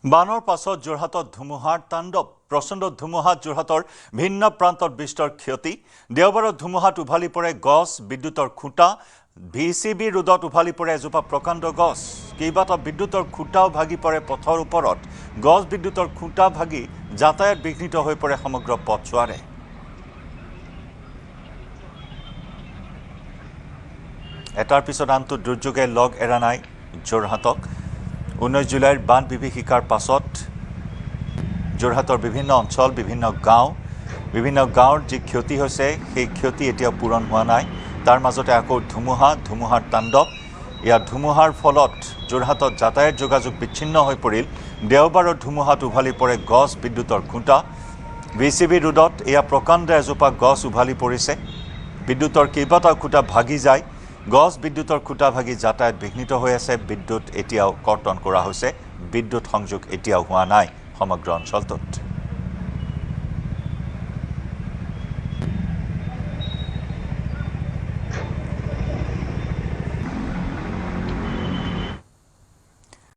বানৰ পাছত যোৰহাটত ধুমুহাৰ তাণ্ডৱ প্ৰচণ্ড ধুমুহাত যোৰহাটৰ ভিন্ন প্ৰান্তত বিস্তৰ ক্ষতি দেওবাৰৰ ধুমুহাত উভালি পৰে গছ বিদ্যুতৰ খুঁটা ভিচিবি ৰোডত উভালি পৰে এজোপা প্ৰকাণ্ড গছ কেইবাটা বিদ্যুতৰ খুঁটাও ভাগি পৰে পথৰ ওপৰত গছ বিদ্যুতৰ খুঁটা ভাগি যাতায়াত বিঘ্নিত হৈ পৰে সমগ্ৰ পথছোৱাৰে এটাৰ পিছত আনটো দুৰ্যোগে লগ এৰা নাই যোৰহাটক 19 জুলাইৰ বান বিভীষিকাৰ পাছত যোৰহাটৰ বিভিন্ন অঞ্চল বিভিন্ন গাঁৱৰ যি ক্ষতি হৈছে সেই ক্ষতি এতিয়া পূৰণ হোৱা নাই তাৰ মাজতে আকৌ ধুমুহাৰ তাণ্ডৱ ইয়াৰ ধুমুহাৰ ফলত যোৰহাটত যাতায়াত যোগাযোগ বিচ্ছিন্ন হৈ পৰিল দেওবাৰৰ ধুমুহাত উভালি পৰে গছ বিদ্যুতৰ খুঁটা ভিচিবি ৰোডত এয়া প্ৰকাণ্ড এজোপা গছ উভালি পৰিছে বিদ্যুতৰ কেইবাটাও খুঁটা ভাগি যায় গছ বিদ্যুতৰ খুঁটা ভাগি যাতায়াত বিঘ্নিত হৈ আছে বিদ্যুৎ এতিয়াও কৰ্তন কৰা হৈছে বিদ্যুৎ সংযোগ এতিয়াও হোৱা নাই সমগ্ৰ অঞ্চলটোত